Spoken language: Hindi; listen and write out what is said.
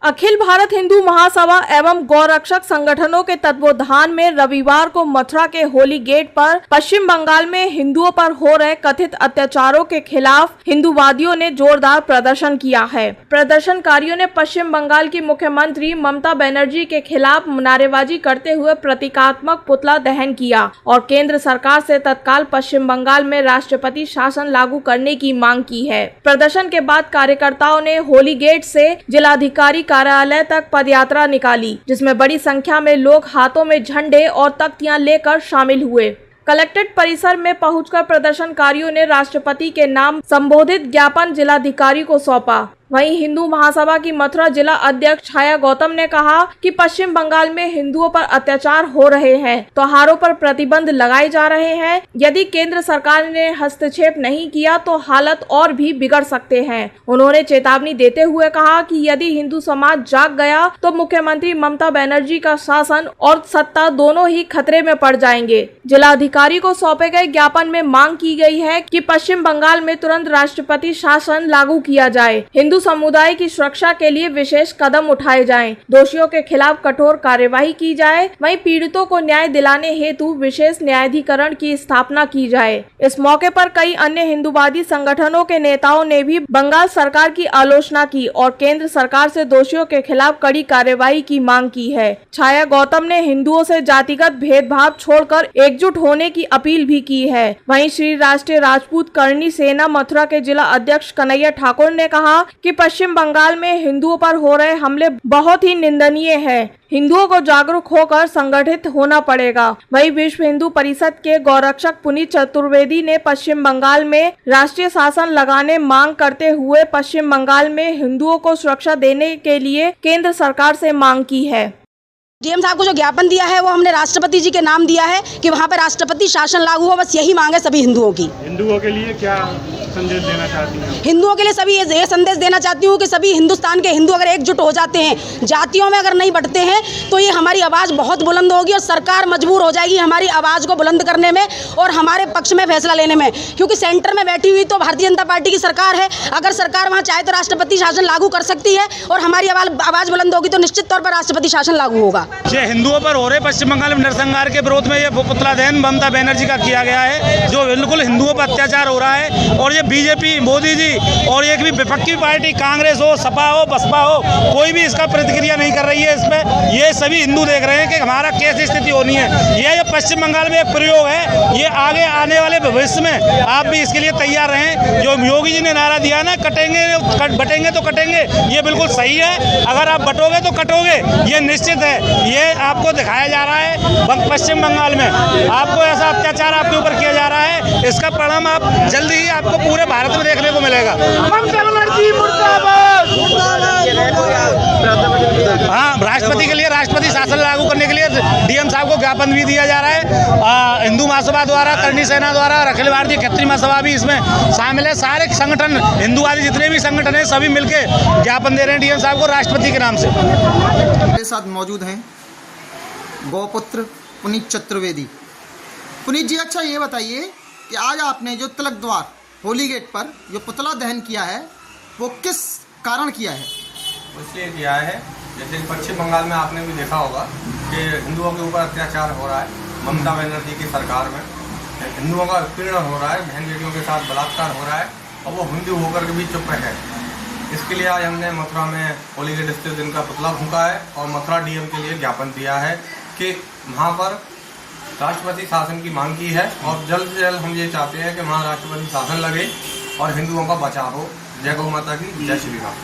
अखिल भारत हिंदू महासभा एवं गौरक्षक संगठनों के तत्वावधान में रविवार को मथुरा के होली गेट पर पश्चिम बंगाल में हिंदुओं पर हो रहे कथित अत्याचारों के खिलाफ हिंदूवादियों ने जोरदार प्रदर्शन किया है। प्रदर्शनकारियों ने पश्चिम बंगाल की मुख्यमंत्री ममता बनर्जी के खिलाफ नारेबाजी करते हुए प्रतीकात्मक पुतला दहन किया और केंद्र सरकार से तत्काल पश्चिम बंगाल में राष्ट्रपति शासन लागू करने की मांग की है। प्रदर्शन के बाद कार्यकर्ताओं ने होली गेट से जिलाधिकारी कार्यालय तक पदयात्रा निकाली, जिसमें बड़ी संख्या में लोग हाथों में झंडे और तख्तियां लेकर शामिल हुए। कलेक्ट्रेट परिसर में पहुंचकर प्रदर्शनकारियों ने राष्ट्रपति के नाम संबोधित ज्ञापन जिलाधिकारी को सौंपा। वहीं हिंदू महासभा की मथुरा जिला अध्यक्ष छाया गौतम ने कहा कि पश्चिम बंगाल में हिंदुओं पर अत्याचार हो रहे हैं, त्योहारों पर प्रतिबंध लगाए जा रहे हैं। यदि केंद्र सरकार ने हस्तक्षेप नहीं किया तो हालत और भी बिगड़ सकते हैं। उन्होंने चेतावनी देते हुए कहा कि यदि हिंदू समाज जाग गया तो मुख्यमंत्री ममता बनर्जी का शासन और सत्ता दोनों ही खतरे में पड़ जाएंगे। जिलाधिकारी को सौंपे गए ज्ञापन में मांग की गई है कि पश्चिम बंगाल में तुरंत राष्ट्रपति शासन लागू किया जाए, हिंदू समुदाय की सुरक्षा के लिए विशेष कदम उठाए जाएं, दोषियों के खिलाफ कठोर कार्यवाही की जाए, वहीं पीड़ितों को न्याय दिलाने हेतु विशेष न्यायाधिकरण की स्थापना की जाए। इस मौके पर कई अन्य हिंदूवादी संगठनों के नेताओं ने भी बंगाल सरकार की आलोचना की और केंद्र सरकार से दोषियों के खिलाफ कड़ी कार्यवाही की मांग की है। छाया गौतम ने हिंदुओं से जातिगत भेदभाव छोड़कर एकजुट होने की अपील भी की है। वहीं श्री राष्ट्रीय राजपूत करणी सेना मथुरा के जिला अध्यक्ष कन्हैया ठाकुर ने कहा कि पश्चिम बंगाल में हिंदुओं पर हो रहे हमले बहुत ही निंदनीय है। हिंदुओं को जागरूक होकर संगठित होना पड़ेगा। वहीं विश्व हिंदू परिषद के गौरक्षक पुनीत चतुर्वेदी ने पश्चिम बंगाल में राष्ट्रीय शासन लगाने मांग करते हुए पश्चिम बंगाल में हिंदुओं को सुरक्षा देने के लिए केंद्र सरकार से मांग की है। डीएम साहब को जो ज्ञापन दिया है वो हमने राष्ट्रपति जी के नाम दिया है कि वहाँ पर राष्ट्रपति शासन लागू हो, बस यही मांग है सभी हिंदुओं की। हिंदुओं के लिए क्या संदेश देना चाहती हैं? हिंदुओं के लिए सभी ये संदेश देना चाहती हूँ कि सभी हिंदुस्तान के हिंदू अगर एकजुट हो जाते हैं, जातियों में अगर नहीं बंटते हैं, तो ये हमारी आवाज़ बहुत बुलंद होगी और सरकार मजबूर हो जाएगी हमारी आवाज़ को बुलंद करने में और हमारे पक्ष में फैसला लेने में। क्योंकि सेंटर में बैठी हुई तो भारतीय जनता पार्टी की सरकार है। अगर सरकार वहाँ चाहे तो राष्ट्रपति शासन लागू कर सकती है और हमारी आवाज़ बुलंद होगी तो निश्चित तौर पर राष्ट्रपति शासन लागू होगा। हिंदुओं पर हो रहे पश्चिम बंगाल में नरसंहार के विरोध में ये पुतला दहन ममता बनर्जी का किया गया है, जो बिल्कुल हिंदुओं पर अत्याचार हो रहा है। और ये बीजेपी, मोदी जी और एक भी विपक्षी पार्टी, कांग्रेस हो, सपा हो, बसपा हो, कोई भी इसका प्रतिक्रिया नहीं कर रही है। इसमें ये सभी हिंदू देख रहे हैं कि हमारा कैसी स्थिति होनी है। ये जो पश्चिम बंगाल में एक प्रयोग है, ये आगे आने वाले भविष्य में आप भी इसके लिए तैयार रहें। जो योगी जी ने नारा दिया ना, बटेंगे तो कटेंगे, ये बिल्कुल सही है। अगर आप बटोगे तो कटोगे, ये निश्चित है। ये आपको दिखाया जा रहा है पश्चिम बंगाल में आपको ऐसा अत्याचार आपके ऊपर किया जा रहा है, इसका परिणाम आप जल्दी ही आपको पूरे भारत में देखने को मिलेगा। हाँ, राष्ट्रपति के लिए राष्ट्रपति शासन लागू करने के लिए डीएम साहब को ज्ञापन भी दिया जा रहा है। हिंदू महासभा द्वारा, करणी सेना द्वारा और अखिल भारतीय क्षत्रिय महासभा भी इसमें शामिल है। सारे संगठन, हिंदूवादी जितने भी संगठन है, सभी मिलकर ज्ञापन दे रहे हैं डीएम साहब को राष्ट्रपति के नाम से। मेरे साथ मौजूद हैं गौपुत्र पुनीत चतुर्वेदी। पुनीत जी, अच्छा ये बताइए कि आज आपने जो तिलक द्वार होली गेट पर जो पुतला दहन किया है वो किस कारण किया है? इसलिए किया है, जैसे पश्चिम बंगाल में आपने भी देखा होगा कि हिंदुओं के ऊपर अत्याचार हो रहा है। ममता बनर्जी की सरकार में हिंदुओं का उत्पीड़न हो रहा है, बहन बेटियों के साथ बलात्कार हो रहा है और वो हिंदू होकर के भी चुप है। इसके लिए आज हमने मथुरा में होली गेट स्थित इनका पुतला फूंका है और मथुरा डीएम के लिए ज्ञापन दिया है कि वहाँ पर राष्ट्रपति शासन की मांग की है और जल्द से जल्द हम ये चाहते हैं कि वहाँ राष्ट्रपति शासन लगे और हिंदुओं का बचाव हो। जय गौ माता की, जय श्री राम।